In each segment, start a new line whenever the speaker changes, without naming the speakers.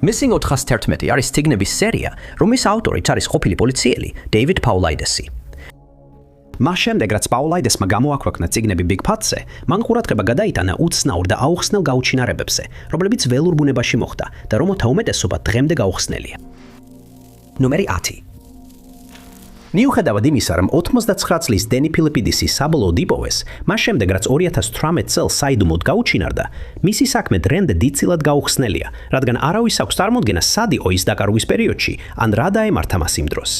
Missing 411 არის ციგნების სერია, რომლის ავტორიც არის ყოფილი პოლიციელი დეივიდ პაულაიდესი. მას შემდეგ, რაც პაულაიდესმა გამოაქვეყნა ციგნები Big Pats-ზე, მან ყურადღება გადაიტანა უცნაურ და აუხსნელ გაუჩინარებებზე, რომლებიც ველურ ბუნებაში მოხდა და რომელთა უმეტესობა დღემდე გაუხსნელია. ნომერი 10. მიუხედავად იმისა, რომ 99 წლის დენი ფილიპიდისი საბოლოოდ იპოვეს, მას შემდეგ, რაც 2018 წელს საიდუმლოდ გაუჩინარდა, მისი საქმე დრემდე დიდწილად გაუხსნელია, რადგან არავის აქვს წარმოდგენა სად იყო ის დაკარგვის პერიოდში, ან რა დაემართა მას იმ დროს.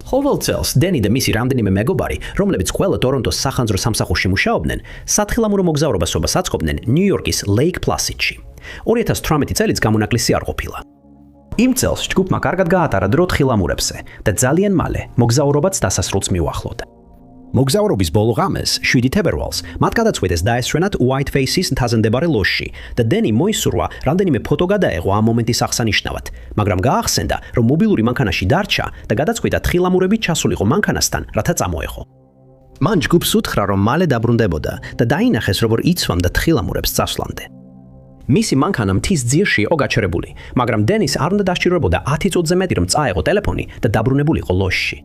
ყოველ წელს დენი და მისი რამდენიმე მეგობარი, რომლებიც ყველა ტორონტოს სახანძრო სამსახურში მუშაობდნენ, სათხილამურო მოგზაურობასობას აწყობდნენ ნიუ-იორკის Lake Placid-ში. 2018 წელიც გამონაკლისი არ ყოფილა. იმ წელს ჯგუფმა კარგად გაატარა დრო თხილამურებზე და ძალიან მალე მოგზაურობაც დასასრულს მიუახლოვდა. მოგზაურობის ბოლო ღამეს, 7 თებერვალს, მათ გადაწყვიტეს დაესვენათ White Faces მთაზე მდებარე ლოჟში და დენი მოისურვა რამდენიმე ფოტო გადაეღო ამ მომენტის აღსანიშნავად, მაგრამ გაახსენდა, რომ მობილური მანქანაში დარჩა და გადაწყვიტა თხილამურებით ჩასულიყო მანქანასთან, რათა წამოეღო. მან ჯგუფს უთხრა, რომ მალე დაბრუნდებოდა და დაინახეს, როგორ იცვამდა თხილამურებს წასვლამდე. მისი მანქანა მთის ძირში იყო გაჩერებული, მაგრამ დენის არ უნდა დასჭიროებოდა 10 წუთზე მეტი, რომ წაეღო ტელეფონი და დაბრუნებულიყო ლოჟში.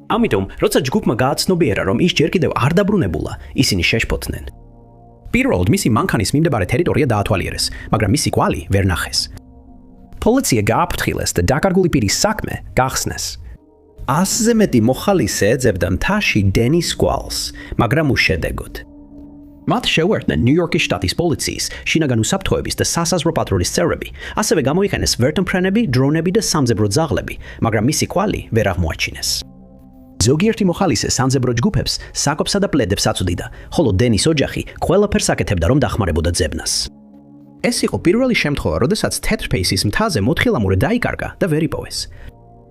ამიტომ, როცა ჯგუფმა გააცნობიერა, რომ ის ჯერ კიდევ არ დაბრუნებულა, ისინი შეშფოთდნენ. პირველად მისი მანქანის მიმდებარე ტერიტორია დაათვალიერეს, მაგრამ მისი კვალი ვერ ნახეს. პოლიცია გააფრთხილეს და დაკარგული პირის საქმე გახსნეს. 100-ზე მეტი მოხალისე ეძებდა მთაში დენის კვალს, მაგრამ უშედეგოდ. მათ შეუერთდნენ ნიუ-იორკის შტატის პოლიციის, შინაგან უსაფრთხოების და სასაზღვრო პატრულის წევრები, ასევე გამოიყენეს ვერტმფრენები, დრონები და სამძებრო ძაღლები, მაგრამ მისი კვალი ვერ აღმოაჩინეს. ზოგიერთი მოხალისე სამძებრო ჯგუფებს საკობსა და პლედებს აწვდიდა, ხოლო დენის ოჯახი ყველაფერს აკეთებდა, რომ დახმარებოდა ძებნას. ეს იყო პირველი შემთხვევა, როდესაც თეთრფეისის მთაზე მოთხილამურე დაიკარგა და ვერ იპოვეს.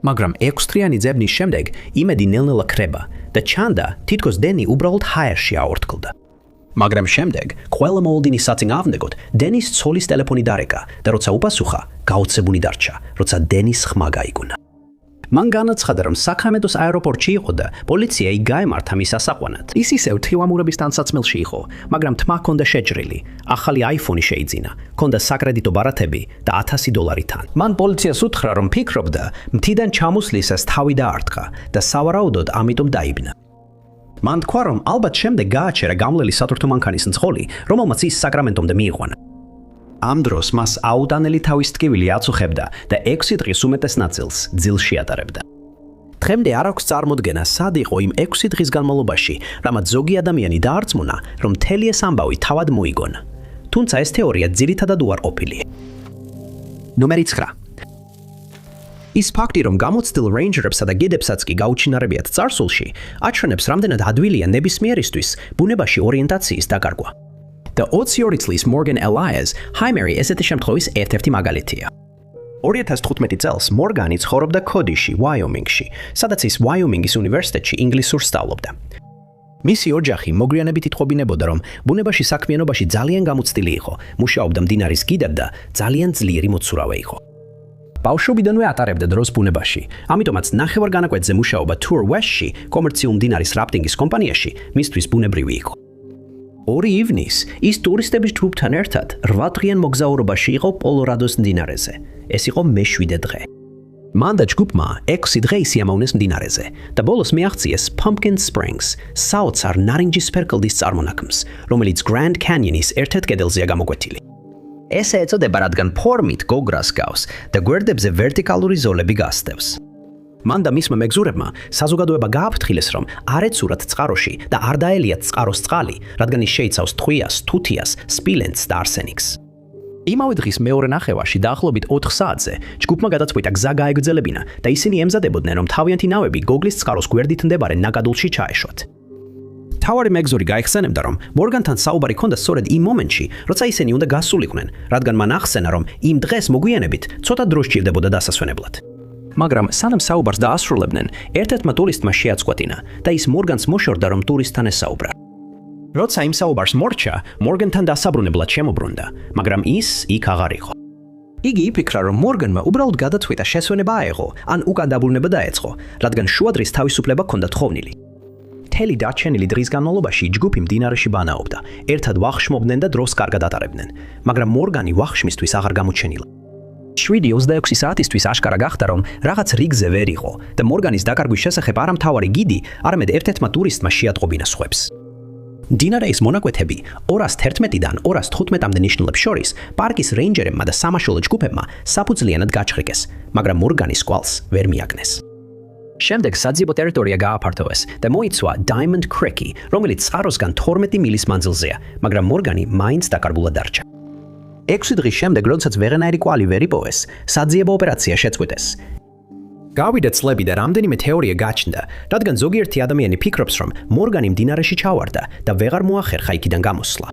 მაგრამ 6 თვიანი ძებნის შემდეგ იმედი ნელ-ნელა ქრება და ჩანდა, თითქოს დენი უბრალოდ ჰაერში აორთქლდა. მაგრამ შემდეგ, ყველა მოლოდინის საწინააღმდეგოდ, დენის ცოლის ტელეფონი დარეკა და როცა უპასუხა, გაოცებული დარჩა, როცა დენის ხმა გაიგონა. მან განაცხადა, რომ საკრამენტოს აეროპორტში იყო და პოლიცია იქ გაემართა მის ასაყვანად. ის ისევ თხილამურების ტანსაცმელში იყო, მაგრამ თმა ჰქონდა შეჭრილი, ახალი iPhone-ი შეიძინა, ჰქონდა საკრედიტო ბარათები და $100 თან. მან პოლიციას უთხრა, რომ ფიქრობდა, მთიდან ჩამოსვლისას თავი დაარტყა და სავარაუდოდ ამიტომ დაიბნა. მან თქვა, რომ ალბათ შემდეგ გააჩერა გამლელი სათვრთო მანქანის მძღოლი, რომელმაც ის საკრამენტომდე მიიყვანა. ამ დროს მას აუტანელი თავის ტკივილი აწუხებდა და 6 დღის უმეტეს ნაწილს ძილში ატარებდა. დღემდე არ აქვს წარმოდგენა, სად იყო იმ 6 დღის განმავლობაში, რამაც ზოგი ადამიანი დაარწმუნა, რომ მთელი ეს ამბავი თავად მოიგონა. თუმცა ეს თეორია ძირითადად უარყოფილია. ნომერი 9. ის ფაქტი, რომ გამოცდილ რეინჯერებსა და გიდებსაც კი გაუჩინარებიათ წარსულში, აჩვენებს, რამდენად ადვილია ნებისმიერისთვის ბუნებაში ორიენტაციის დაკარგვა. და 22 წლის მორგან ელაიას ჰაიმერი ესეთი შემთხვევის ერთ-ერთი მაგალითია. 2015 წელს მორგანი ცხოვრობდა ქოდიში, ვაიომინგში, სადაც ის ვაიომინგის უნივერსიტეტში ინგლისურს სწავლობდა. მისი ოჯახი მოგვიანებით იტყობინებოდა, რომ ბუნებაში საქმიანობაში ძალიან გამოცდილი იყო, მუშაობდა მდინარის გიდად და ძალიან ძლიერი მოცურავე იყო. ბავშვობიდანვე ატარებდა დროს ბუნებაში, ამიტომაც ნახევარგანაკვეთზე მუშაობა Tour West-ში, კომერციულ მდინარის რაფტინგის კომპანიაში, მისთვის ბუნებრივი იყო. 2 ივნის ის ტურისტების ჯგუფთან ერთად 8 დღიან მოგზაურობაში იყო პოლორადოს მდინარეზე. ეს იყო მე-7 დღე. მან და ჯგუფმა 6 დღე ისიამოვნეს მდინარეზე და ბოლოს მიაღწიეს Pumpkin Springs, საოცარ ნარინჯის ფერკლდის წარმონაქმნს, რომელიც Grand Canyon-ის ერთ-ერთ კედელზეა გამოკვეთილი. ესე ეწოდება, რადგან ფორმით გოგრას გავს და გვერდებზე ვერტიკალური ზოლები გასდევს. მან და მისმა მეგზურებმა საზოგადოება გააფრთხილეს, რომ არ ეცურათ წყაროში და არ დაელიათ წყაროს წყალი, რადგან ის შეიცავს თხვიას, თუთიას, სპილენძს და არსენიკს. იმავე დღის მეორე ნახევარში დაახლოებით 4 საათზე ჯგუფმა გადაწყვიტა გზა გაეგრძელებინა და ისინი ემზადებოდნენ, რომ თავიანთი ნავები გოგლის წყაროს გვერდით მდებარე ნაკადულში ჩაეშვათ. თავარი მეგზური გაიხსენებდა, რომ მორგანთან საუბარი ჰქონდა სწორედ იმ მომენტში, როცა ისინი უნდა გასულიყვნენ, რადგან მან ახსენა, რომ იმ დღეს მოგვიანებით ცოტა დრო სჭირდებოდა დასასვენებლად. მაგრამ სანამ საუბარს დაასრულებდნენ, ერთ-ერთმა ტურისტმა შეაწყვეტინა და ის მორგანს მოშორდა, რომ ტურისტთან ესაუბრა. როცა იმ საუბარს მორჩა, მორგანთან დასაბრუნებლად შემოbrunდა, მაგრამ ის იქ აღარ იყო. იგი იფიქრა, რომ მორგანმა უბრალოდ გადაწყვიტა შესვენება აეღო, ან უკან დაბრუნება დაეწყო, რადგან შუადრის თავისუფლება ჰქონდა თხოვნილი. მთელი დარჩენილი დღის განმავლობაში ჯგუფი მდინარეში ბანაობდა, ერთად ვახშმობდნენ და დროს კარგად ატარებდნენ, მაგრამ მორგანი ვახშმისთვის აღარ გამოჩენილა. შვიდი 26 საათისთვის აშკარა გახდა, რომ რაღაც რიგზე ვერ იყო და მორგანის დაკარგვის შესახებ არა მთავარი გიდი, არამედ ერთ-ერთმა ტურისტმა შეატყობინა სხვებს. დინარეის მონაკვეთები 211-დან 215-მდე ნიშნულებს შორის პარკის რეინჯერებმა და სამაშველო ჯგუფებმა საფუძვლიანად გაჩხრიკეს, მაგრამ მორგანის კვალს ვერ მიაგნეს. შემდეგ საძიებო ტერიტორია გააფართოვეს და მოიცვა Diamond Creek-ი, რომელიც წყაროსგან 12 მილის მანძილზეა, მაგრამ მორგანი მაინც დაკარგულად დარჩა. 6 დღის შემდეგ, როდესაც ვეღენაირი კვალი ვერ იპოვეს, საძიებო ოპერაცია შეწყვიტეს. გავიდა წლები და რამდენიმე თეორია გაჩნდა, რადგან ზოგიერთი ადამიანი ფიქრობს, რომ მორგანი მდინარეში ჩავარდა და ვეღარ მოახერხა იქიდან გამოსვლა.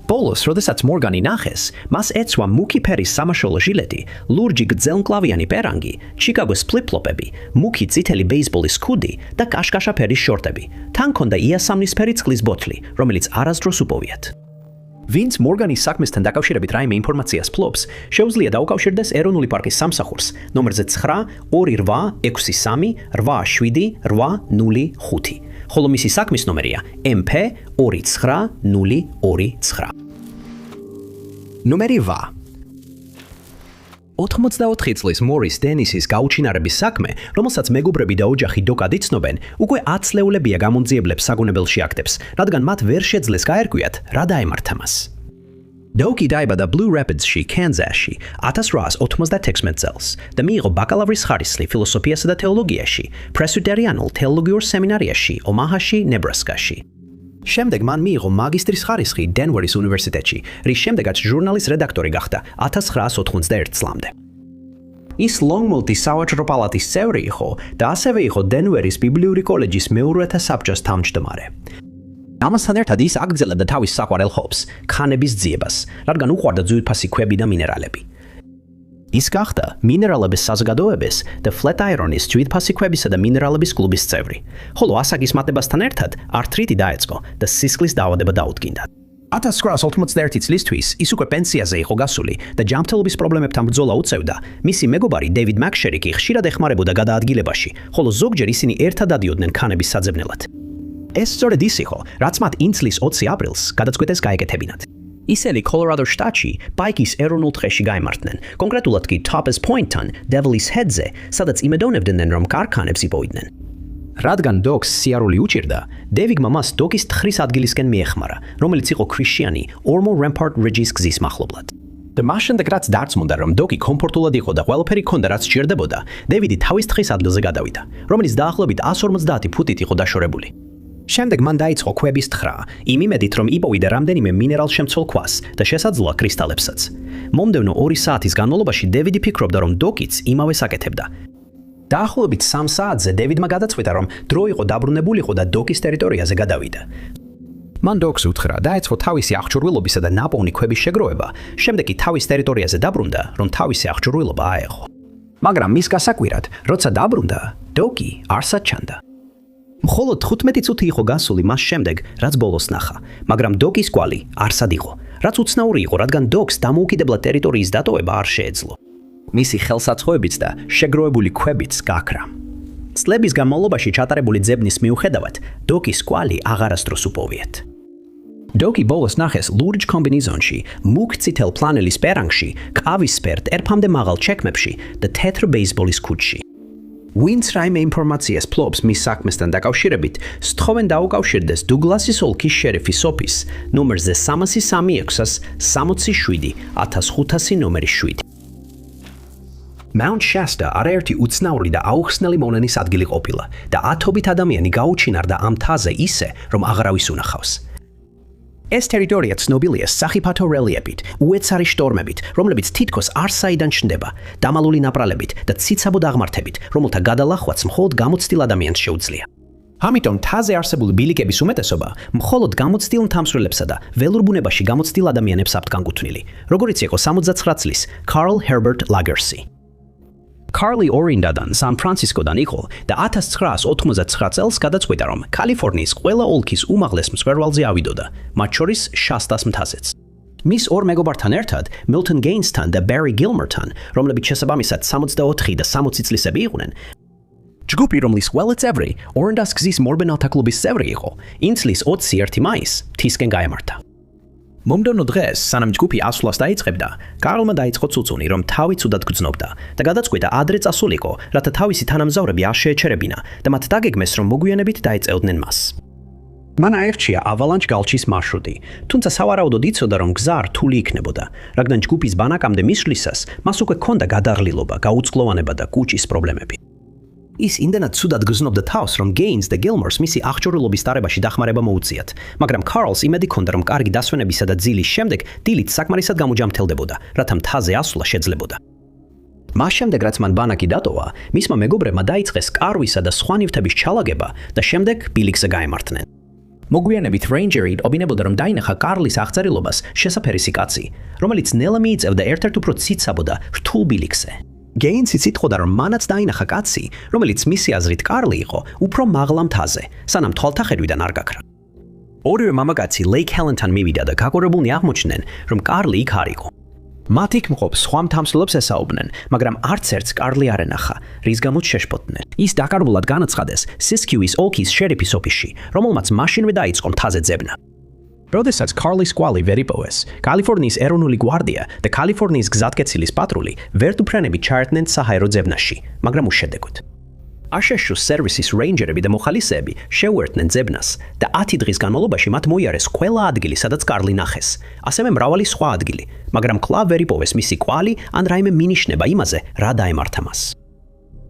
ბოლოს, როდესაც მორგანი ნახეს, მას ეცვა მუქი ფერის სამაშველო ჟილეტი, ლურჯი გრძელმკლავიანი პერანგი, ჩიკაგოს ფლიპ-ფლოპები, მუქი წითელი ბეისბოლის ქუდი და კაშკაშა ფერის შორტები. თან ჰქონდა იასამნისფერი წყლის ბოთლი, რომელიც არასდროს უპოვიათ. ვინც მორგანის საქმესთან დაკავშირებით რაიმე ინფორმაციას ფლობს, შეუძლია დაუკავშირდეს ეროვნული პარკის სამსახურს ნომერზე 928687805, ხოლო მისი საქმის ნომერია MP29029. ნომერი 8. 84 წლის მორის დენისის გაუჩინარების საქმე, რომელსაც მეგობრები და ოჯახი დოკად იცნობენ, უკვე 10 წლეულებია გამონძიებლებს საგუნებელში აქტებს, რადგან მათ ვერ შეძლეს გაერკვიათ, რა დაემართა მას. დოკი დაიბადა Blue Rapids-ში, კანზასში 1896 წელს და მიიღო ბაკალავრის ხარისხი ფილოსოფიასა და თეოლოგიაში, პრესვიტერიანულ თეოლოგიურ სემინარიაში, ომაჰაში, ნებრასკაში. შემდეგ მან მიიღო მაგისტრის ხარისხი დენვერის უნივერსიტეტში, რის შემდეგაც ჟურნალის რედაქტორი გახდა 1991 წლამდე. ის ლონგმოლტის სავაჭრო პალატის წევრი იყო და ასევე იყო დენვერის ბიბლიური კოლეჯის მეურვეთა საბჭოს თავმჯდომარე. ამასთან ერთად ის აგრძელებდა თავის საყვარელ ჰობს, ქანების ძიებას, რადგან უყვარდა ძვირფასი ქვები და მინერალები. ის გახდა მინერალების საზოგადოების და Flatiron-ის ძვირფასი ქვებისა და მინერალების კლუბის წევრი, ხოლო ასაკის მატებასთან ერთად ართრიტი დაეწყო და სისხლის დაავადება დაუდგინდა. 1991 წლისთვის ის უკვე პენსიაზე იყო გასული და ჯანმრთელობის პრობლემებთან ბრძოლა უწევდა. მისი მეგობარი დეივიდ მაკშერი კი ხშირად ეხმარებოდა გადაადგილებაში, ხოლო ზოგჯერ ისინი ერთად ადიოდნენ ქანების საძებნელად. ეს სწორედ ის იყო, რაც მათ ინცლის 20 აპრილს გადაწყვეტეს გაეკეთებინათ. ისინი კოლორადო შტატში პაიკის ეროვნულ ტყეში გაემართნენ, კონკრეტულად კი Topaz Point-თან, Devil's Head-ზე, სადაც იმედოვნებდნენ, რომ კარქანებს იპოვიდნენ. რადგან დოკს სიარული უჭირდა, დევიგმა მას დოკის თხრის ადგილისკენ მიეხმარა, რომელიც იყო ქრიშიანი Ormo Rampart Ridge-ის გზის მახლობლად. და მას შემდეგ რაც დარწმუნდა, რომ დოკი კომფორტულად იყო და ყველაფერი ჰქონდა, რაც სჭირდებოდა, დევიდი თავის თხრის ადგილზე გადავიდა, რომელიც დაახლოებით 150 ფუტით იყო დაშორებული. შემდეგ მან დაიწყო ქვების თხრა, იმ იმედით, რომ იპოვიდა რამდენიმე მინერალშემცველ ქვას და შესაძლოა კრისტალებსაც. მომდევნო 2 საათის განმავლობაში დევიდი ფიქრობდა, რომ დოკიც იმავეს აკეთებდა. დაახლოებით 3 საათზე დევიდმა გადაწყვიტა, რომ დრო იყო დაბრუნებულიყო და დოკის ტერიტორიაზე გადავიდა. მან დოკს უთხრა, დაეწყო თავისი აღჭურვილობისა და ნაპოვნი ქვების შეგროვება, შემდეგ კი თავის ტერიტორიაზე დაბრუნდა, რომ თავისი აღჭურვილობა აეღო. მაგრამ მის გასაკვირად, როცა დაბრუნდა, დოკი არსად ჩანდა. მხოლოდ 15 წუთი იყო გასული მას შემდეგ, რაც ბოლოს ნახა, მაგრამ დოკის კვალი არსად იყო, რაც უცნაური იყო, რადგან დოკს დამოუკიდებლად ტერიტორიის დატოვება არ შეეძლო. მისი ხელსაწყოებიც და შეგროვებული ქვებიც გაქრა. წლების განმავლობაში ჩატარებული ძებნის მიუხედავად, დოკის კვალი აღარასდროს უპოვიათ. დოკი ბოლოს ნახეს ლურჯ კომბინეზონში, მუქ წითელ ფლანელის პერანგში, კავისფერ ტერფამდე მაღალ ჩექმებში და თეთრ ბეისბოლის ქუდში. ვინც რაიმე ინფორმაციას ფლობს მის საქმესთან დაკავშირებით, სთხოვენ დაუკავშირდეს დუგლასის ოლქის შერიფის ოფისს ნომერზე 336-67-1500 ნომერი 7. Mount Shasta არაერთი უცნაური და აუხსნელი მონენის ადგილი ყოფილა და ათობით ადამიანი გაუჩინარდა ამ მთაზე ისე, რომ აღარავის უნახავს. ეს ტერიტორია ცნობილია სახიფათო რელიეფით, უეცარი შტორმებით, რომლებიც თითქოს არსაიდან ჩნდება, დამალული ნაპრალებით და ციცაბო დაღმართებით, რომელთა გადალახვაც მხოლოდ გამოცდილ ადამიანს შეუძლია. ამიტომ მთაზე არსებული ბილიკების უმეტესობა მხოლოდ გამოცდილ მთამსვლელებსა და ველურ ბუნებაში გამოცდილ ადამიანებს აქვთ განკუთვნილი, როგორიც იყო 69 წლის Carl Herbert Lagersi. Carly Orindadან სან-ფრანცისკოდან იყო და 1989 წელს გადაწყვიტა, რომ კალიფორნიის ყველა ოლქის უმაღლეს მწვერვალზე ავიდოდა, მათ შორის შასტას მთაზეც. მის ორ მეგობართან ერთად, Milton Gainesთან და Barry Gilmerთან, რომლებიც შესაბამისად 64 და 60 წლისები იყვნენ, ჯგუფი, რომლის ყველა წევრი ორინდას გზის მორბენალთა კლუბის წევრი იყო, ინცლის 21 მაისს მთისკენ გაემართა. მომდევნო დღეს, სანამ ჯგუფი ასვლას დაიწყებდა, კარლმა დაიწყო წუწუნი, რომ თავი ცუდად გრძნობდა და გადაწყვიტა ადრე წასულიყო, რათა თავისი თანამგზავრები არ შეეჩერებინა და მათ დაგეგმეს, რომ მოგვიანებით დაეწეოდნენ მას. მან აერჩია ავლანჩ გალჩის მარშრუტი, თუმცა სავარაუდოდ იცოდა, რომ გზა რთული იქნებოდა, რადგან ჯგუფის ბანაკამდე მისვლისას მას უკვე ჰქონდა გადაღლილობა, გაუწყლოვანება და კუჭის პრობლემები. ის იმდენად ცუდად გრძნობდა თავს, რომ გეინს და გილმორს მისი აღჭურვილობის დარებაში დახმარება მოუწიათ, მაგრამ კარლს იმედი ჰქონდა, რომ კარგი დასვენებისა და ძილის შემდეგ დილით საკმარისად გამოჯამრთელდებოდა, რათა მთაზე ასვლა შეძლებოდა. მას შემდეგ, რაც მან ბანაკი დატოვა, მისმა მეგობრებმა დაიწყეს კარვისა და სხვა ნივთების ჩალაგება და შემდეგ ბილიკზე გაემართნენ. მოგვიანებით რეინჯერი იტყობინებოდა, რომ დაინახა კარლის აღწერილობას შესაფერისი კაცი, რომელიც ნელა მიიწევდა ერთ-ერთ უფრო ციცაბო და რთულ ბილიკზე. გეინსიც იტყოდა, რომ მანაც დაინახა კაცი, რომელიც მისი აზრით კარლი იყო, უფრო მაღლა მთაზე, სანამ თვალთახედვიდან არ გაქრა. ორივე მამაკაცი ლეიქ ჰელენთან მივიდა და გაკურებულნი აღმოჩნდნენ, რომ კარლი იქ არ იყო. მათ იქ მყოფ სხვა მთამსვლელებს ესაუბნენ, მაგრამ არც ერთს კარლი არ ენახა, რის გამოც შეშფოთდნენ. ის დაკარგულად განაცხადეს სისკიუის ოლქის შერიფის ოფისში, რომელმაც მაშინვე დაიწყო მთაზე ძებნა. როდესაც კარლის კვალი ვერ იპოვეს, კალიფორნიის ეროვნული გვარდია და კალიფორნიის გზატკეცილის პატრული ვერტუფრენებით ჩაერთნენ საჰაერო ძებნაში, მაგრამ უშედეგოდ. აშშ-ს სერვისის რეინჯერები და მოხალისეები შეუერთდნენ ძებნას და 10 დღის განმავლობაში მათ მოიარეს ყველა ადგილი, სადაც კარლი ნახეს, ასევე მრავალი სხვა ადგილი, მაგრამ კვლავ ვერ იპოვეს მისი კვალი ან რაიმე მინიშნება იმაზე, რა დაემართა მას.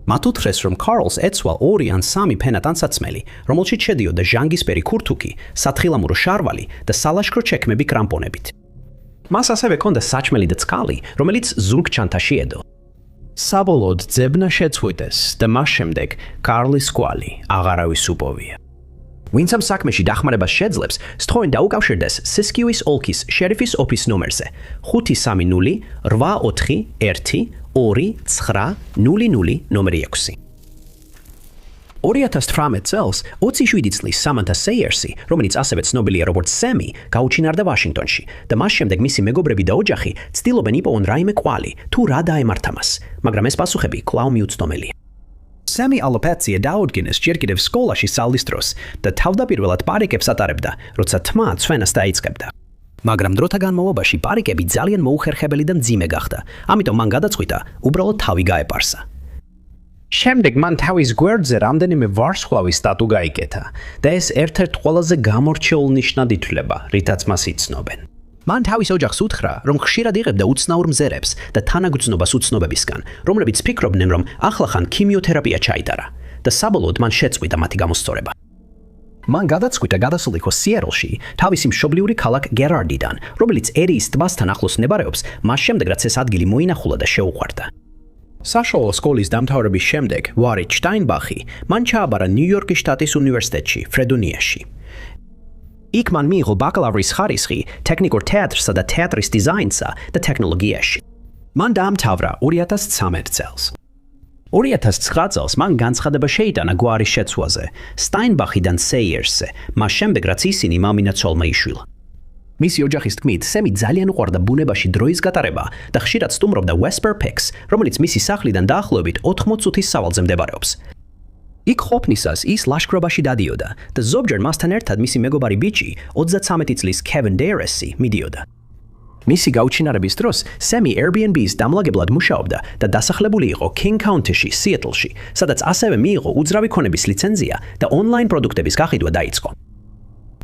მათ უთხრეს, რომ კარლს ეცვა 2 ან 3 ფენა ტანსაცმელი, რომელშიც შედიოდა ჟანგისფერი ქურთუკი, სათხილამურო შარვალი და სალაშქრო ჩექმები კრამპონებით. მას ასევე ჰქონდა საჭმელი და წყალი, რომელიც ზურგჩანთაში ედო. საბოლოოდ ძებნა შეწყვიტეს და მას შემდეგ კარლის კვალი აღარავის უპოვია. ვინცამ საქმეში დახმარებას შეძლებს, სწორედ დაუკავშირდეს სისკიუის ოლქის შერიფის ოფის ნომერზე 530 84 1 2 9 ნომერი 6. 2018 წელს 27 წლის სამანთა სეიერსი, რომელიც ასევე ცნობილია როგორც სემი, გაუჩინარდა ვაშინგტონში და მას შემდეგ მისი მეგობრები და ოჯახი ცდილობენ იპოვონ რაიმე კვალი თუ რა დაემართა მას, მაგრამ ეს პასუხები კვლავ მიუწვდომელია. სემი ალოპაცია დაუდგინეს ჯერ კიდევ სკოლაში სწავლის დროს და თავდაპირველად პარიკებს ატარებდა, როცა თმა ცვენას დაიწყებდა. მაგრამ დროთა განმავლობაში პარიკები ძალიან მოუხერხებელი და მძიმე გახდა, ამიტომ მან გადაწყვიტა უბრალოდ თავი გაეპარსა. შემდეგ მან თავის გვერდზე რამდენიმე ვარსკვლავის სტატუ გაიკეთა და ეს ერთ-ერთ ყველაზე გამორჩეულ ნიშნად ითვლება, რითაც მას იცნობენ. მან თავის ოჯახს უთხრა, რომ ხშირად იღებდა უცნაურ მზერებს და თანაგრძნობას უცნობებისგან, რომლებიც ფიქრობდნენ, რომ ახლახან ქიმიოთერაპია ჩაიტარა და საბოლოოდ მან შეწყვიტა მათი გამოსწორება. მან გადაწყვიტა გადასულიყო სიეტლში, თავისი მშობლიური ქალაქ გერარდიდან, რომელიც ერიის ტბასთან ახლოს მდებარეობს, მას შემდეგ რაც ეს ადგილი მოინახულა და შეუყვარდა. საშუალო სკოლის დამთავრების შემდეგ ვარი შტაინბახი მან ჩააბარა ნიუ-იორკის შტატის უნივერსიტეტში, ფრედონიაში. იქ მან მიიღო ბაკალავრის ხარისხი ტექნიკურ თეატრსა და თეატრის დიზაინსა და ტექნოლოგიაში. მან დაამთავრა 2013 წელს. 2009 წელს მან განცხადება შეიტანა გვარის შეცვლაზე, სტაინბახიდან სეიერსზე, მას შემდეგ რაც ისინი მამინაცოლმა იშვილა. მისი ოჯახის თქმით, სემი ძალიან უყვარდა ბუნებაში დროის გატარება და ხშირად სტუმრობდა Wesper Peaks, რომელიც მისი სახლიდან დაახლოებით 80 წუთის სავალზე მდებარეობს. იქ ყოფნისას ის ლაშქრობაში დადიოდა და ზოგჯერ მასთან ერთად მისი მეგობარი ბიჭი, 33 წლის კევინ დეირესი, მიდიოდა. მისი გაუჩინარების დროს სემი Airbnb-ს დამლაგებლად მუშაობდა და დასახლებული იყო King County-ში, სიეტლში, სადაც ასევე მიიღო უძრავი ქონების ლიცენზია და ონლაინ პროდუქტების გაყიდვა დაიწყო.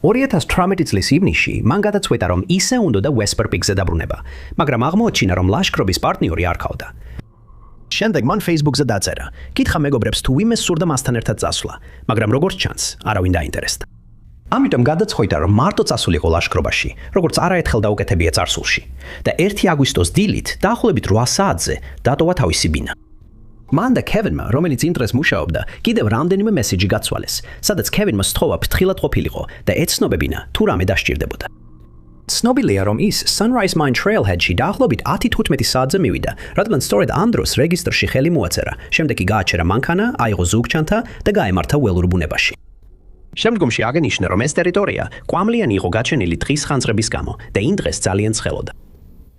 2018 წლის ივნისში მან გადაწყვეტა, რომ ისე უნდა Wesper Peaks-ზე დაბრუნება, მაგრამ აღმოაჩინა, რომ ლაშქრობის პარტნიორი არ ჰყავდა. შემდეგ მან Facebook-ზე დაწერა, კითხა მეგობრებს თუ ვინმე სურდა მასთან ერთად წასვლა, მაგრამ როგორც ჩანს, არავინ დაინტერესდა. ამიტომ გადაწყვიტა, რომ მარტო წასულიყო ლაშქრობაში, როგორც არაერთხელ დაუკეთებია წარსულში და 1 აგვისტოს დილით, დაახლოებით 8 საათზე, დატოვა თავისი ბინა. მან და კევინმა, რომელიც იმ დღეს მუშაობდა, კიდევ რამდენიმე მესიჯი გაცვალეს, სადაც კევინმა სთხოვა ფრთხილად ყოფილიყო და ეცნობებინა თუ რამე დასჭირდებოდა. ცნობილია, რომ ის Sunrise Mine Trailhead-ში დაახლოებით 10-15 საათზე მივიდა, რადგან სწორედ ამ დროს რეგისტრში ხელი მოაწერა, შემდეგ კი გააჩერა მანქანა, აიღო ზურგჩანთა და გაემართა ველურ ბუნებაში. შემდგომში აღენიშნა, რომ ეს ტერიტორია კვამლიანი იყო გაჩენილი დღის ხანძრების გამო და იმ დღეს ძალიან ცხელოდა.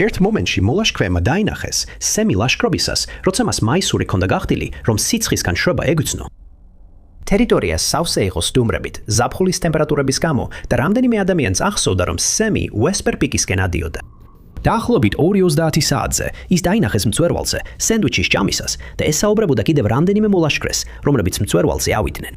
ერთ მომენტში მოლაშქრეებმა დაინახეს სემი ლაშქრობისას, როცა მას მაისური ჰქონდა გახდილი, რომ სიცხისგან შვება ეგუცნო. ტერიტორია სავსე იყო სტუმრებით, ზაფხულის ტემპერატურების გამო და რამდენიმე ადამიანს ახსოვდა, რომ სემი ვესპერ-პიკისკენ ადიოდა. დაახლოებით 2:30 საათზე ის დაინახეს მწვერვალზე სენდვიჩის ჭამისას და ესაუბრებოდა კიდევ რამდენიმე მოლაშქრეს, რომლებიც მწვერვალზე ავიდნენ.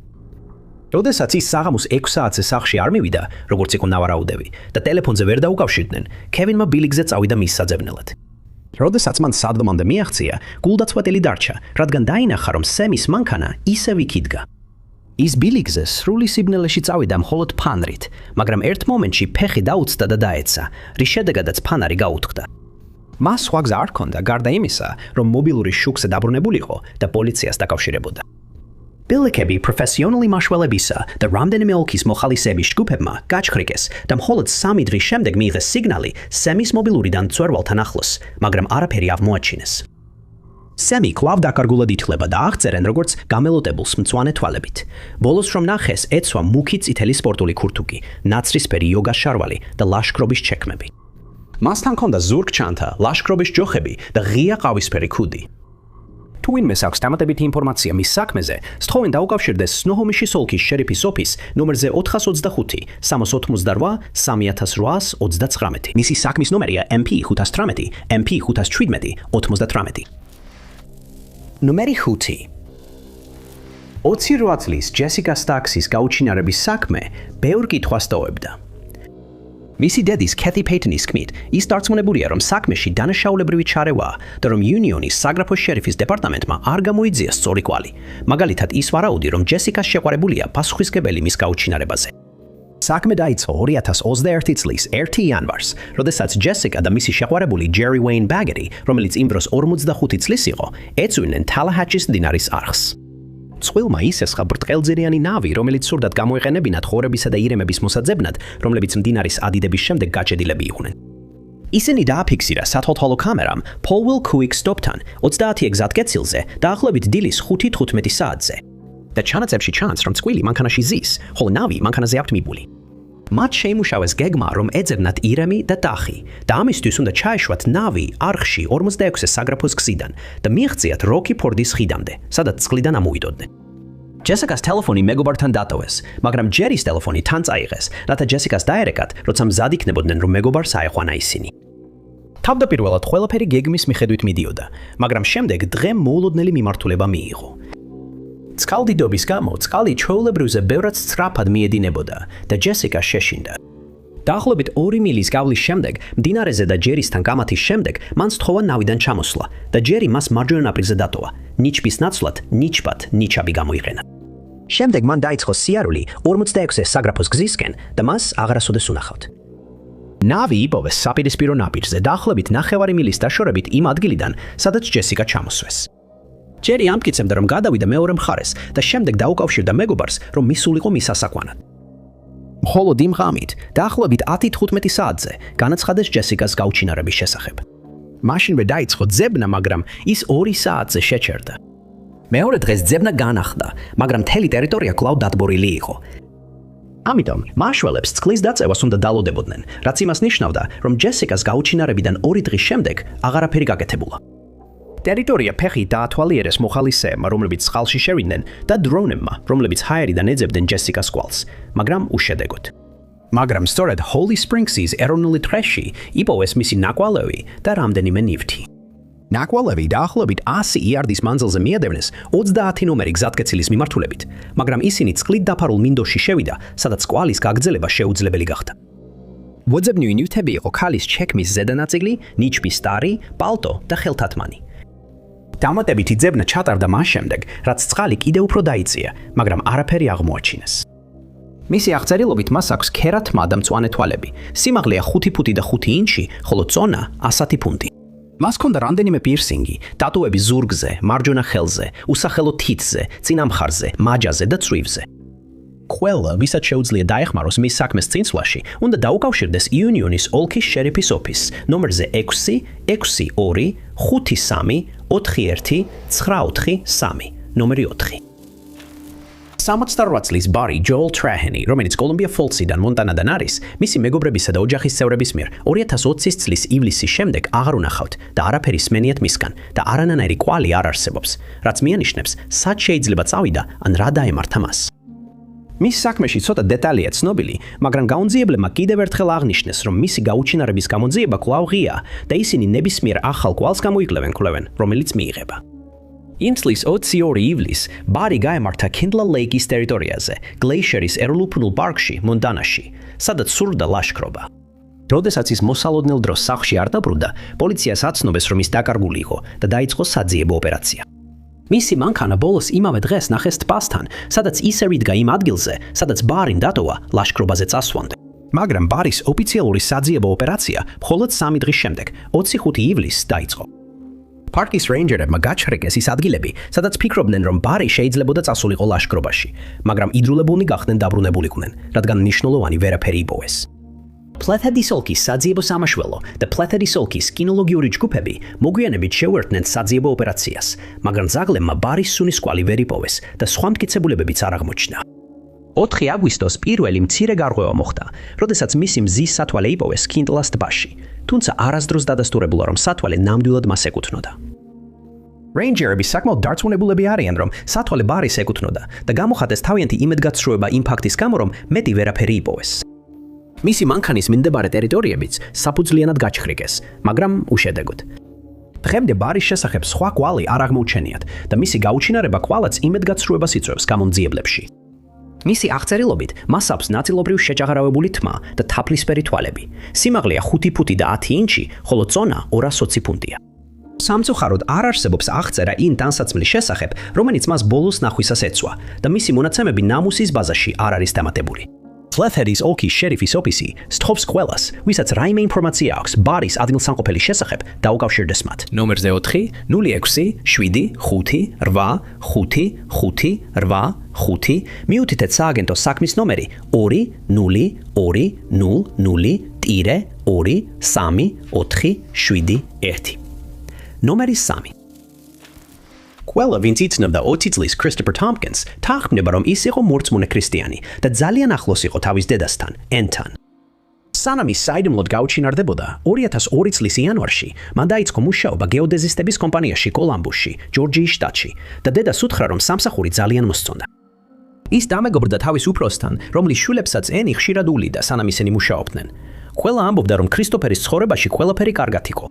როდესაც ის საღამოს 6 საათზე სახლში არ მივიდა, როგორც იყო ნავარაუდები, და ტელეფონზე ვერ დაუკავშირდნენ, კევინმა ბილიგზე წავიდა მის საძებნელად. როდესაც მან სადმამდე მიაღწია, გულდაწყვეტილი დარჩა, რადგან დაინახა, რომ სემის მანქანა ისევ იქ იდგა. ის ბილიგზე სრული სიბნელეში წავიდა მხოლოდ ფანრით, მაგრამ ერთ მომენტში ფეხი დაუცდა და დაეცა, რის შედეგადაც ფანარი გაუთქდა. მას სხვა გზა არ ჰქონდა, გარდა იმისა, რომ მობილური შუქზე დაბრუნებულიყო და პოლიციას დაკავშირებოდა. ბილიკები პროფესიონალი მაშველებისა და რამდენიმე ოლქის მოხალისეების ჯგუფებმა გაჩხრიკეს და მხოლოდ 3 დღის შემდეგ მიიღეს სიგნალი სემის მობილურიდან მწვერვალთან ახლოს, მაგრამ არაფერი აღმოაჩინეს. სემი კვლავ დაკარგულად ითვლება და აღწერენ როგორც გამელოტებულს მწვანე თვალებით. ბოლოს რომ ნახეს, ეცვა მუქი წითელი სპორტული ქურთუკი, ნაცრისფერი იოგას შარვალი და ლაშქრობის ჩექმები. მასთან ჰქონდა ზურგჩანთა, ლაშქრობის ჯოხები და ღია ყავისფერი ქუდი. თუ ვინმეს აქვს დამატებითი ინფორმაცია მის საქმეზე, სთხოვენ დაუკავშირდეს სნოჰომიშის ოლქის შერიფის ოფისს ნომერზე 425 388 3829. მისი საქმის ნომერია MP518 MP517 98. ნომერი 5. 28 წლის ჯესიკა სტაქსის გაუჩინარების საქმე ბევრ კითხვას ტოვებდა. მისი დედის კეთი პეიტონის თქმით, ის დარწმუნებულია, რომ საქმეში დანაშაულებრივი ჩარევა და რომ იუნიონის საგრაფოს შერიფის დეპარტამენტმა არ გამოიძიეს სწორი კვალი. მაგალითად, ის ვარაუდი, რომ ჯესიკას შეყვარებულია პასუხისმგებელი მის გაუჩინარებაზე. საქმე დაიწყო 2021 წლის 1 იანვარს, როდესაც ჯესიკა და მისი შეყვარებული ჯერი ვეინ ბაგერი, რომელიც იმ დროს 45 წლის იყო, ეწვივნენ თალაჰაჩის მდინარის არხს. წყვილმა ისესხა ბრტყელძირიანი ნავი, რომელიც სურდათ გამოეყენებინათ ხორებისა და ირემების მოსაძებნად, რომლებიც მდინარის ადიდების შემდეგ გაჭედილები იყვნენ. ისინი დააფიქსირა სათვალთვალო კამერამ Powell Quick Stop-თან 30 გზატკეცილზე დაახლოებით დილის 5:15 საათზე. და ჩანაწებში ჩანს, რომ წყვილი მანქანაში ზის, ხოლო ნავი მანქანაზე აქვთ მიბული. მათ შეიმუშავეს გეგმა, რომ ეძებნათ ირემი და ტახი და ამისთვის უნდა ჩაეშვათ ნავი არხში 46 საგრაფოს გზიდან და მიაღწიათ როკი ფორდის ხიდამდე, სადაც წყლიდან ამოვიდოდნენ. ჯესიკას ტელეფონი მეგობართან დატოვეს, მაგრამ ჯერის ტელეფონი თან წაიღეს, რათა ჯესიკას დაერეკათ, როცა მზად იქნებოდნენ, რომ მეგობარს აეყვანა ისინი. თავდაპირველად ყველაფერი გეგმის მიხედვით მიდიოდა, მაგრამ შემდეგ დღემ მოულოდნელი მიმართულება მიიღო. წყალდიდობის გამო წყალი ჩვეულებრივზე ბევრად სწრაფად მიედინებოდა და ჯესიკა შეშინდა. დაახლოებით 2 მილის გავლის შემდეგ, მდინარეზე და ჯერისთან გამათის შემდეგ, მან სთხოვა ნავიდან ჩამოსვლა და ჯერი მას მარჯვენა ნაპირზე დატოვა. ნიჩბის ნაცვლად ნიჩბად ნიჩაბი გამოიყენა. შემდეგ მან დაიწყო სიარული 46 საგრაფოს გზისკენ და მას აღარასოდეს უნახავთ. ნავი იპოვეს საპირისპირო ნაპირზე დაახლოებით 9 მილის დაშორებით იმ ადგილიდან, სადაც ჯესიკა ჩამოსვეს. ჯერი ამტკიცებდა, რომ გადავიდა მეორე მხარეს და შემდეგ დაუკავშირდა მეგობარს, რომ მისულიყო მის ასაკვანად. მხოლოდ იმ ღამით, დაახლოებით 10:15 საათზე, განაცხადეს ჯესიკას გაუჩინარების შესახებ. მაშინვე დაიწყო ძებნა, მაგრამ ის 2 საათზე შეჩერდა. მეორე დღეს ძებნა განახლდა, მაგრამ მთელი ტერიტორია კვლავ დატბორილი იყო. ამიტომ მაშველებს წყლის დაწევას უნდა დალოდებოდნენ, რაც იმას ნიშნავდა, რომ ჯესიკას გაუჩინარებიდან 2 დღის შემდეგ აღარაფერი გაკეთებულა. ტერიტორია ფეხით დაათვალიერეს მოხალისეებმა, რომლებიც წყალში შევიდნენ და დრონებმა, რომლებიც ჰაერიდან ეძებდნენ ჯესიკას კვალს, მაგრამ უშედეგოდ. მაგრამ სწორედ Holly Springs-ის ეროვნული თრეში იპოვეს მისი ნაკვალევი და რამდენიმე ნივთი. ნაკვალევი დაახლოებით 100 იარდის მანძილზე მიადევნეს 30 ნომერი გზატკეცილის მიმართულებით, მაგრამ ისინი წყლით დაფარულ მინდორში შევიდა, სადაც კვალის გაგრძელება შეუძლებელი გახდა. მოძებნივი ნივთები იყო ქალის ჩექმის ზედანაწილი, ნიჩბის ტარი, პალტო და ხელთათმანი. დამატებითი ძებნა ჩატარდა მას შემდეგ, რაც წყალი კიდევ უფრო დაიწია, მაგრამ არაფერი აღმოაჩინეს. მისი აღწერილობით მას აქვს ქერათმა და მწვანე თვალები. სიმაღლეა 5 ფუტი და 5 ინჩი, ხოლო წონა 100 ფუნტი. მას ჰქონდა რამდენიმე პირსინგი, ტატუები ზურგზე, მარჯვენა ხელზე, უსახელო თითზე, წინა მხარზე, მაჯაზე და წვივზე. ყველა, ვისაც შეუძლია დაეხმაროს მის საქმეს წინსვლაში, უნდა დაუკავშირდეს იუნიონის ოლქის შერიფის ოფისს ნომერზე 662 53 41 94 3, ნომერი 4. 68 წლის ბარი ჯოელ ტრაჰენი, რომელიც კოლუმბია ფოლციდან მონტანადან არის, მისი მეგობრებისა და ოჯახის წევრების მიერ 2020 წლის ივლისის შემდეგ აღარ უნახავთ და არაფერი სმენიათ მისგან და არანაირი კვალი არ არსებობს, რაც მიანიშნებს, სად შეიძლება წავიდა ან რა დაემართა მას. მის საქმეში ცოტა დეტალია ცნობილი, მაგრამ გაუნძიებლებმა კიდევ ერთხელ აღნიშნეს, რომ მისი გაუჩინარების გამოძიება კვლავ ღიაა და ისინი ნებისმიერ ახალ კვალს გამოიკვლევენ, რომელიც მიიღება. იმ წლის 22 ივლისს ბარი გაემართა კინდლა ლეიკის ტერიტორიაზე, გლეიშერის ეროვნულ ბუნებრივ პარკში, მონტანაში, სადაც სურდა ლაშქრობა. როდესაც ის მოსალოდნელ დროს სახლში არ დაბრუნდა, პოლიციას აცნობეს, რომ ის დაკარგული იყო და დაიწყო საძიებო ოპერაცია. მისი მანქანა ბოლოს იმავე დღეს ნახეს ტბასთან, სადაც ისევ იდგა იმ ადგილზე, სადაც ბარին დატოვა ლაშქრობაზე წასვლამდე. მაგრამ ბარის ოფიციალური საძიებო ოპერაცია მხოლოდ 3 დღის შემდეგ, 25 ივლისს დაიწყო. პარკის რეინჯერებმა გაჩრიგეს ის ადგილები, სადაც ფიქრობდნენ, რომ ბარი შეიძლებოდა წასულიყო ლაშქრობაში, მაგრამ იდრულებულნი გახდნენ დაბრუნებულიყვნენ, რადგან მნიშვნელოვანი ვერაფერი იპოვეს. პლეთედის ოლქის საძიებო სამაშველო და პლეთედის ოლქის კინოლოგიური ჯგუფები მოგვიანებით შეუერთდნენ საძიებო ოპერაციას, მაგრამ ზაგლებმა ბარის სუნის კვალი ვერ იპოვეს და სხვა მტკიცებულებებიც არ აღმოჩნდა. 4 აგვისტოს პირველი მცირე გარღვევა მოხდა, როდესაც მისი მზის სათვალე იპოვეს კინტლას ტბაში, თუმცა არასდროს დადასტურებულა, რომ სათვალე ნამდვილად მას ეკუთვნოდა. რეინჯერები საკმაოდ დარწმუნებულები არიან, რომ სათვალე ბარის ეკუთვნოდა და გამოხატეს თავიანთი იმედგაცრუება იმ ფაქტის გამო, რომ მეტი ვერაფერი იპოვეს. მისი მანქანის მიმდებარე ტერიტორიებიც საფუძვლიანად გაჩხრიკეს, მაგრამ უშედეგოდ. დღემდე ბარის შესახებ სხვა კვალი არ აღმოუჩენიათ და მისი გაუჩინარება კვალაც იმედგაცრუებას იწვევს გამომძიებლებში. მისი აღწერილობით, მას აქვს ნაწილობრივ შეჭაღარავებული თმა და თაფლისფერი თვალები. სიმაღლეა 5 ფუტი და 10 ინჩი, ხოლო წონა 220 ფუნტია. სამწუხაროდ არ არსებობს აღწერა იმ ტანსაცმლის შესახებ, რომელიც მას ბოლოს ნახვისას ეცვა და მისი მონაცემები ნამუსის ბაზაში არ არის დამატებული. პლეთედის ოლქის შერიფის ოფისი სთხოვს ყველას, ვისაც რაიმე ინფორმაცია აქვს ბარის ადგილსამყოფელის შესახებ, დაუკავშირდეს მათ. ნომერზე 4 06 7 5 8 5 5 8 5 მიუთითეთ სააგენტოს საქმის ნომერი 2020-23471. ნომერი 3. ყველა, ვინც იცნობდა 20 წლის კრისტოფერ თომპკინს, თანხმდება, რომ ის იყო მორწმუნე ქრისტიანი და ძალიან ახლოს იყო თავის დედასთან, ენთან. სანამ ის საიდუმლოდ გაუჩინარდებოდა, 2002 წლის იანვარში მან დაიწყო მუშაობა გეოდეზისტების კომპანიაში კოლუმბუსში, ჯორჯიის შტატში და დედას უთხრა, რომ სამსახური ძალიან მოსწონდა. ის დამეგობრდა თავის უფროსთან, რომლის შვილებსაც ენი ხშირად ულიდა, სანამ ისინი მუშაობდნენ. ყველა ამბობდა, რომ კრისტოფერის ცხოვრებაში ყველაფერი კარგად იყო.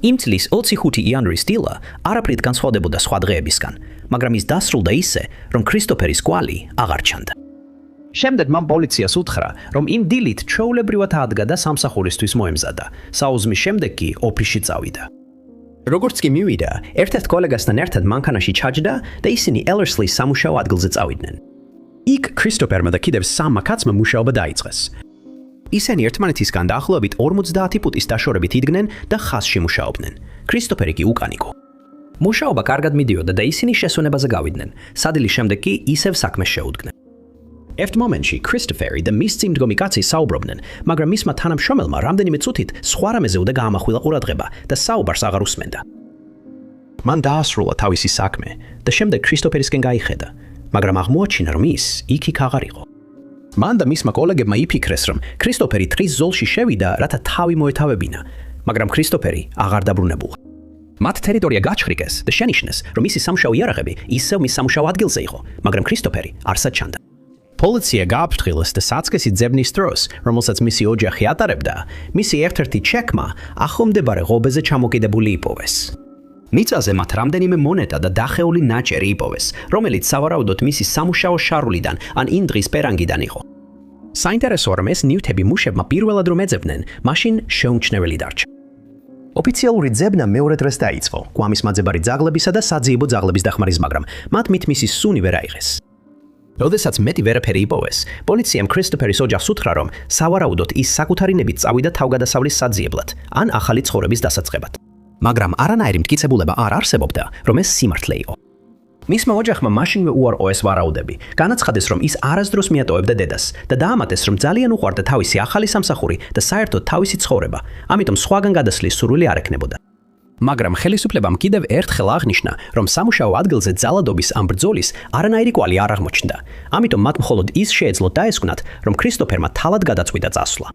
იმ წლის 25 იანვრის დილა არაფრით განსხვავდებოდა სხვა დღეებისგან, მაგრამ ის დასრულდა ისე, რომ კრისტოფერის კვალი აღარ ჩანდა. შემდეგ მან პოლიციას უთხრა, რომ იმ დილით ჩვეულებრივად ადგა და სამსახურისთვის მოემზადა, საუზმის შემდეგ კი ოფისში წავიდა. როგორც კი მივიდა, ერთ-ერთ კოლეგასთან ერთად მანქანაში ჩაჯდა და ისინი ელერსლის სამუშაო ადგილზე წავიდნენ. იქ კრისტოფერმა და კიდევ 3 კაცმა მუშაობა დაიწყეს. ისინი ერთმანეთისგან დაახლოებით 50 ფუტის დაშორებით იდგნენ და ხაზში მუშაობდნენ. კრისტოფერი კი უკან იყო. მუშაობა კარგად მიდიოდა და ისინი შესვენებაზე გავიდნენ. სადილის შემდეგ კი ისევ საქმეს შეუდგნენ. ერთ მომენტში კრისტოფერი და მის წინ მდგომი კაცი საუბრობდნენ, მაგრამ მისმა თანამშრომელმა რამდენიმე წუთით სხვა რამეზე უნდა გაამახვილა ყურადღება და საუბარს აღარ უსმენდა. მან დაასრულა თავისი საქმე და შემდეგ კრისტოფერისკენ გაიხედა, მაგრამ აღმოაჩინა, რომ ის იქ აღარ იყო. მან და მისმა კოლეგებმა იფიქრეს, რომ კრისტოფერი ტრის ზოლში შევიდა, რათა თავი მოეთავებინა, მაგრამ კრისტოფერი აღარ დაბრუნებულა. მათ ტერიტორია გაჩხრიკეს და შენიშნეს, რომ მისი სამუშაო იარაღები ისევ მის სამუშაო ადგილზე იყო, მაგრამ კრისტოფერი არსად ჩანდა. პოლიცია გააფრთხილეს და საწყისი ძებნის დროს, რომელსაც მისი ოჯახი ატარებდა, მისი ერთ-ერთი ჩეკმა ახლომდებარე ღობეზე ჩამოკიდებული იპოვეს. მიწაზე მათ რამდენიმე მონეტა და დახეული ნაჭერი იპოვეს, რომელიც სავარაუდოდ მისი სამუშაო შარულიდან ან იმ დღის პერანგიდან იყო. საინტერესოა, რომ ეს ნივთები მუშებმა პირველად რომ ეძებდნენ, მაშინ შეუმჩნეველი დარჩა. ოფიციალური ძებნა მეორე დღეს დაიწყო, კვამის მაძებარი ძაღლებისა და საძიებო ძაღლების დახმარის, მაგრამ მათ მით მისი სუნი ვერ აიღეს. როდესაც მეტი ვერაფერი იპოვეს, პოლიციამ კრისტოფერის ოჯახს უთხრა, რომ სავარაუდოდ ის საკუთარი ნებით წავიდა თავგადასავლის საძიებლად ან ახალი ცხოვრების დასაწყებად. მაგრამ არანაირი მტკიცებულება არ არსებობდა, რომ ეს სიმართლე იყო. მისმა ოჯახმა მაშინვე უარყო ეს ვარაუდები, განაცხადეს, რომ ის არასდროს მიატოვებდა დედას და დაამატეს, რომ ძალიან უყვარდა თავისი ახალი სამსახური და საერთოდ თავისი ცხოვრება, ამიტომ სხვაგან გადასვლის სურვილი არ ექნებოდა. მაგრამ ხელისუფლებამ კიდევ ერთხელ აღნიშნა, რომ სამუშაო ადგილზე ძალადობის ამ ბრძოლის არანაირი კვალი არ აღმოჩნდა. ამიტომ მათ მხოლოდ ის შეეძლოთ დაესკვნათ, რომ ქრისტოფერმა თალად გადაწყვიტა წასვლა.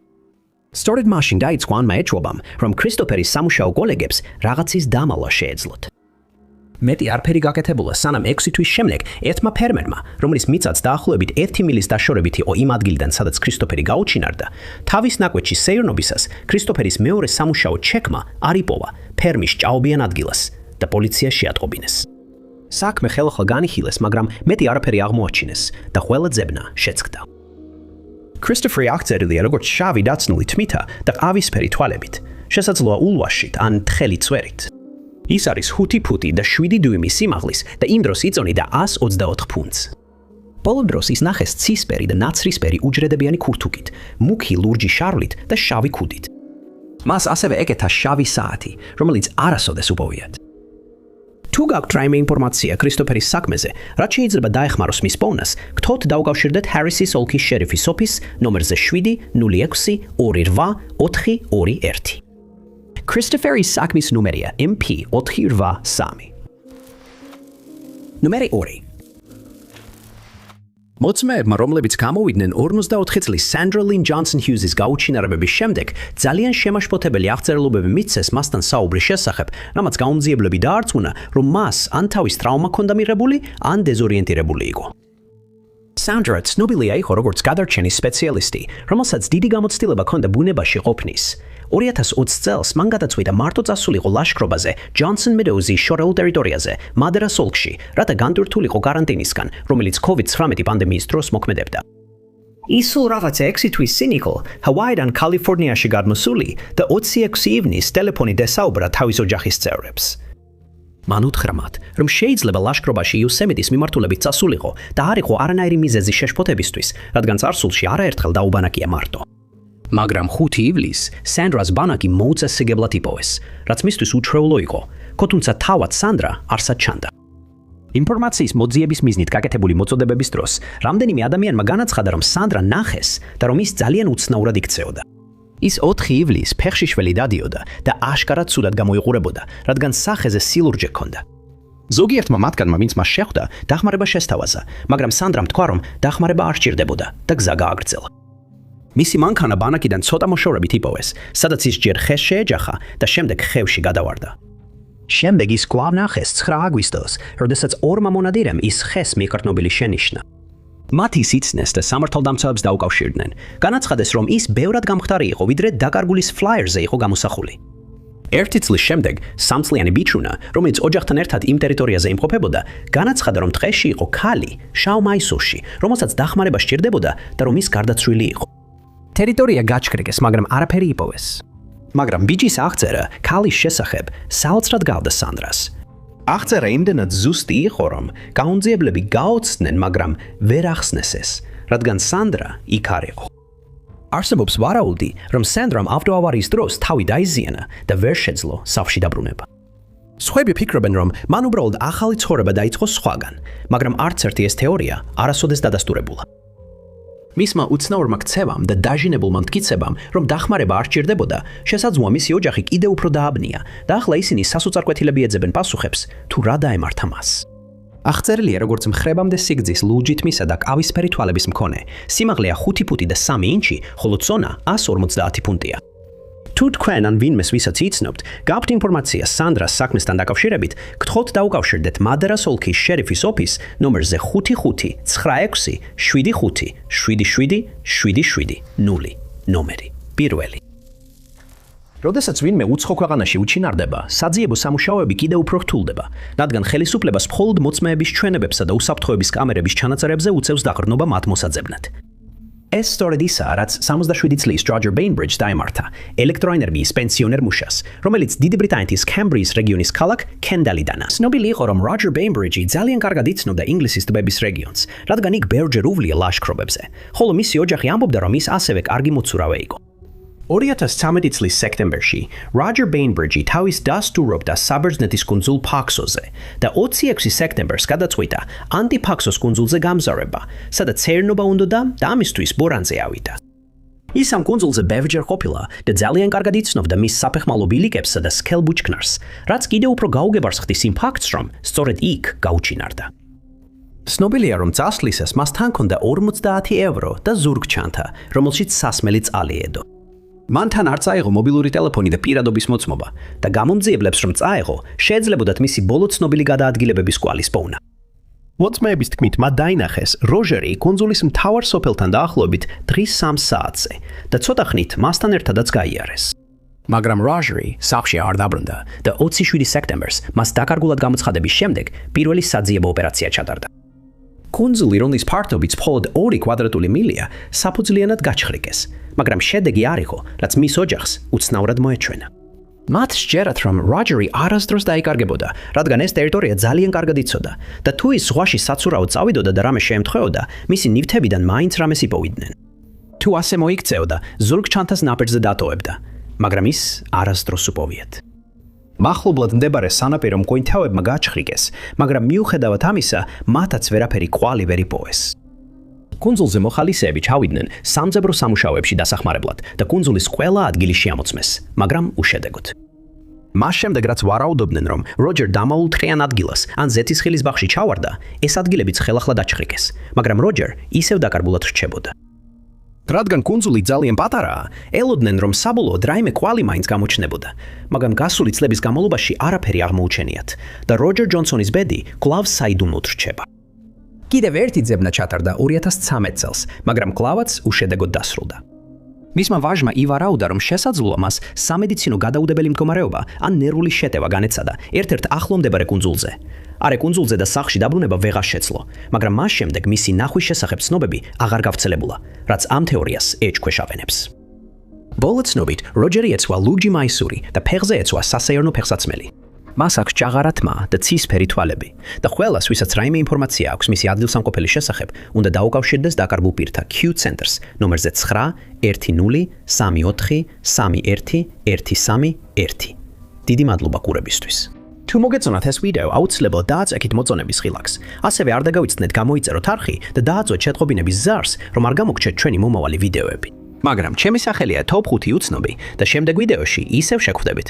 სწორედ მაშინ დაიწყო ანმა ეჭვობამ, რომ ქრისტოფერის სამუშაო კოლეგებს რაღაცის დამალვა შეეძლოთ. მეტი არაფერი გაკეთებულა სანამ 6 თვის შემდეგ ერთმა ფერმერმა, რომელიც მიწაც დაახლოებით 1 მილის დაშორებით იყო იმ ადგილიდან, სადაც ქრისტოფერი გაუჩინარდა, თავის ნაკვეთში სეირნობისას ქრისტოფერის მეორე სამუშაო ჩეკმა არ იპოვა ფერმის ჭაობიან ადგილას და პოლიცია შეატყობინეს. საქმე ხელახლა განიხილეს, მაგრამ მეტი არაფერი აღმოაჩინეს და ყველა ძებნა შეწყდა. ქრისტოფერი აღწერილია როგორც შავი დაცნული თმითა და ყავისფერი თვალებით, შესაძლოა ულვაშით ან თხელი წვერით. ის არის 5 ფუტი და 7 დიუმი სიმაღლის და იმ დროს იწონიდა 124 ფუნტს. ბოლო დროს ის ნახეს ცისფერი და ნაცრისფერი უჯრედებიანი ქურთუკით, მუქი ლურჯი შარვლით და შავი ქუდით. მას ასევე ეკეთა შავი საათი, რომელიც არასოდეს უპოვიათ. თუ გაქვთ რაიმე ინფორმაცია ქრისტოფერის საქმეზე, რაც შეიძლება დაეხმაროს მის პოვნას, გთხოვთ დაუკავშირდეთ ჰარისის ოლქის შერიფის ოფისს ნომერზე 706-28-421. ქრისტოფერის საქმის ნუმერია MP483. ნუმერი 2. მოწმეებმა, რომლებიც გამოვიდნენ 54 წლის სანდრა ლინ ჯონსონ ჰიუზის გაუჩინარებების შემდეგ, ძალიან შემაშფოთებელი აღწერილობები მისცეს მასთან საუბრის შესახებ, რამაც გაუმძიებლები დაარწმუნა, რომ მას ან თავის ტრავმა ჰქონდა მიღებული, ან დეზორიენტირებული იყო. სანდრა ცნობილია იყო როგორც გადარჩენის სპეციალისტი, რომელსაც დიდი გამოცდილება ჰქონდა ბუნებაში ყოფნის. 2020 წელს მან გადაწყვიტა მარტო წასულიყო ლაშქრობაზე ჯონსონ მედოუზის შორეულ ტერიტორიაზე, მადერას ოლქში, რათა განდურთულიყო კარანტინისგან, რომელიც COVID-19 პანდემიის დროს მოქმედებდა. ის სულ რაღაცა 6 თვის წინ იყო ჰავაიდან კალიფორნიაში გადმოსული და 26 ივნის ტელეფონით ესაუბრა თავის ოჯახის წევრებს. მან უთხრა მათ, რომ შეიძლება ლაშქრობაში იუსემიტის მიმართულებით წასულიყო და არ იყო არანაირი მიზეზი შეშფოთებისთვის, რადგან წარსულში არაერთხელ დაუბანაკია მარტო. მაგრამ 5 ივლისს სანდრას ბანაკი მოუწესრიგებლად იპოვეს, რაც მისთვის უჩვეულო იყო, თუმცა თავად სანდრა არსად ჩანდა. ინფორმაციის მოძიების მიზნით გაკეთებული მოწოდებების დროს, რამდენიმე ადამიანმა განაცხადა, რომ სანდრა ნახეს და რომ ის ძალიან უცნაურად იქცეოდა. ის 4 ივლისს ფეხში შველი დადიოდა და აშკარად ცუდად გამოიყურებოდა, რადგან სახეზე სილურჯე ჰქონდა. ზოგიერთმა მათგანმა, ვინც მას შეხვდა, დახმარება შესთავაზა, მაგრამ სანდრამ თქვა, რომ დახმარება არ სჭირდებოდა და გზა გააგრძელა. მისი მანქანა ბანაკიდან ცოტა მოშორებით იპოვეს, სადაც ის ჯერ ხეს შეეჯახა და შემდეგ ხევში გადავარდა. შემდეგ ის კვლავ ნახეს 9 აგვისტოს, როდესაც ორმა მონადირემ ის ხეს მიყრტნობილი შენიშნა. მათ ის იცნეს და სამართალდამცავებს დაუკავშირდნენ. განაცხადეს, რომ ის ბევრად გამხდარი იყო, ვიდრე დაკარგულის ფლაიერზე იყო გამოსახული. 1 წლის შემდეგ სამწლიანი ბიჭუნა, რომელიც ოჯახთან ერთად იმ ტერიტორიაზე იმყოფებოდა, განაცხადა, რომ დღეში იყო ქალი შავ მაისურში, რომელსაც დახმარება სჭირდებოდა და რომ ის გარდაცვლილი იყო. ტერიტორია გაჩქრეკეს, მაგრამ არაფერი იპოვეს. მაგრამ ბიჭის აღწერა ქალის შესახებ საოცრად გავდა სანდრას. აღწერა იმდენად ზუსტი იყო, რომ გაუმძიებლები გაოცდნენ, მაგრამ ვერ ახსნეს ეს, რადგან სანდრა იქ არ იყო. არსებობს ვარაუდი, რომ სანდრამ ავტოავარიის დროს თავი დაიზიანა და ვერ შეძლო სახლში დაბრუნება. სხვები ფიქრობენ, რომ მან უბრალოდ ახალი ცხოვრება დაიწყო სხვაგან, მაგრამ არც ერთი ეს თეორია არასოდეს დადასტურებულა. მისმა უცნაურმა ქცევამ და დაჟინებულმა მტკიცებამ, რომ დახმარება არ სჭირდებოდა, შესაძლოა მისი ოჯახი კიდევ უფრო დააბნია და ახლა ისინი სასოწარკვეთილები ეძებენ პასუხებს, თუ რა დაემართა მას. აღწერილია როგორც მხრებამდე სიგრძის ლურჯი თმისა და ყავისფერი თვალების მქონე. სიმაღლეა 5 ფუტი და 3 ინჩი, ხოლო წონა 150 ფუნტია. თუ თქვენ ან ვინმეს ვისაც იცნობთ, გაქვთ ინფორმაცია სანდრას საქმესთან დაკავშირებით, გთხოვთ დაუკავშირდეთ მადერას ოლქის შერიფის ოფისს ნომერზე 55-96-75-77-77-0 ნომერი. პირველი. როდესაც ვინმე უცხო ქვეყანაში უჩინარდება, საძიებო სამუშაოები კიდევ უფრო რთულდება, რადგან ხელისუფლებას მხოლოდ მოწმეების ჩვენებებსა და უსაფრთხოების კამერების ჩანაწერებზე უწევს დაყრდნობა მათ მოსაძებნად. ეს სწორედ ისაა, რაც 67 წლის როჯერ ბეინბრიჯს დაემართა, ელექტროენერგიის პენსიონერ მუშას, რომელიც დიდი ბრიტანეთის კემბრიის რეგიონის ქალაქ კენდალიდანაა. ცნობილი იყო, რომ როჯერ ბეინბრიჯი ძალიან კარგად იცნობდა ინგლისის ტბების რეგიონს, რადგან იქ ბევრჯერ უვლია ლაშქრობებზე, ხოლო მისი ოჯახი ამბობდა, რომ ის ასევე კარგი მოცურავე იყო. 2013 წლის სექტემბერში როჯერ ბეინბრიჯი თავის დასს სტუმრობდა საბერძნეთის კუნძულ ფაქსოზე და 26 სექტემბერს გადაწყვიტა ანტიფაქსოს კუნძულზე გამზარება, სადაც ცერნობა უნდოდა და ამისთვის ბორანზე ავიდა. ის ამ კუნძულზე ბევრჯერ ყოფილა და ძალიან კარგად იცნობდა მის საფეხმავლო ბილიკებსა და სქელბუჩქნარს, რაც კიდევ უფრო გაუგებარს ხდის იმ ფაქტს, რომ სწორედ იქ გაუჩინარდა. ცნობილია, რომ წასვლისას მას თან ჰქონდა 50 ევრო და ზურგჩანთა, რომელშიც სასმელი წყალი ედო. მან თან არ წაიღო მობილური ტელეფონი და პირადობის მოწმობა და გამომძიებლებს, რომ წაეღო, შეეძლებოდათ მისი ბოლო ცნობილი გადაადგილებების კვალის პოვნა. მოწმეების თქმით, მათ დაინახეს როჟერი კუნძულის მთავარ სოფელთან დაახლოებით 3-3 საათზე და ცოტა ხნით მასთან ერთადაც გაიარეს. მაგრამ როჟერი სახლში არ დაბრუნდა და 27 სექტემბერს მას დაკარგულად გამოცხადების შემდეგ პირველი საძიებო ოპერაცია ჩატარდა. კუნძული, რომლის ფართობიც მხოლოდ 2 კვადრატული მილია, საფუძვლიანად გაჩხრიკეს, მაგრამ შედეგი არ იყო, რაც მის ოჯახს უცნაურად მოეჩვენა. მათ სჯერათ, რომ როჯერი არასდროს დაიკარგებოდა, რადგან ეს ტერიტორია ძალიან კარგად იცოდა და თუ ის ზღვაში საცურაოდ წავიდოდა და რამე შეემთხვეოდა, მისი ნივთებიდან მაინც რამეს იპოვიდნენ. თუ ასე მოიქცეოდა, ზურგჩანთას ნაპირზე დატოვებდა, მაგრამ ის არასდროს უპოვიათ. მახლობლად მდებარე სანაპირო მღვინთავებმა გაჩხრიკეს, მაგრამ მიუხედავად ამისა, მათაც ვერაფერი ყვალი ვერ იპოვეს. კუნძულზე მოხალისეები ჩავიდნენ სამძებრო სამუშაოებში დასახმარებლად და კუნძულის ყველა ადგილი შეამოწმეს, მაგრამ უშედეგოდ. მას შემდეგ, რაც ვარაუდობდნენ, რომ როჯერ დამაულ თხიან ადგილას ან ზეთისხილის ბაღში ჩავარდა, ეს ადგილებიც ხელახლა დაჩხრიკეს, მაგრამ როჯერ ისევ დაკარგულად რჩებოდა. რადგან კუნძული ძალიან პატარაა, ელოდნენ, რომ საბოლოოდ რაიმე კვალი მაინც გამოჩნდებოდა, მაგრამ გასული წლების განმავლობაში არაფერი აღმოუჩენიათ და როჯერ ჯონსონის ბედი კვლავ საიდუმლოდ რჩება. კიდევ ერთი ძებნა ჩატარდა 2013 წელს, მაგრამ კვლავაც უშედეგოდ დასრულდა. მისმა ვაჟმა ივარაუდა, რომ შესაძლოა მას სამედიცინო გადაუდებელი მდგომარეობა ან ნერვული შეტევა განეცადა ერთ-ერთ ახლო მდებარე კუნძულზე. არე კუნძულზე და სახლში დაბრუნება ვეღარ შეცლო, მაგრამ მას შემდეგ მისი ნახვის შესახებ ცნობები აღარ გავრცელებულა, რაც ამ თეორიას ეჭქვეშ ავენებს. ბოლო ცნობით, როჯერი ეცვა ლურჯი მაისური და ფეხზე ეცვა სასეირნო ფეხსაცმელი. მას აქვს ჭაღარა თმა და ცისფერი თვალები და ყველას, ვისაც რაიმე ინფორმაცია აქვს მისი ადგილსამყოფელი შესახებ, უნდა დაუკავშირდეს დაკარგულ პირთა Q ცენტრს ნომერზე 9-103-331-13-1. დიდი მადლობა ყურებისთვის. თუ მოგეწონათ ეს ვიდეო, აუცილებლად დააწექით მოწონების ხილაკს. ასევე არ დაგავიწყდეთ გამოიწეროთ არხი და დააწვეთ შეტყობინების ზარს, რომ არ გამოგჩეთ ჩვენი მომავალი ვიდეოები. მაგრამ ჩემი სახელია Top 5 უცნობი და შემდეგ ვიდეოში ისევ შეგხვდებით.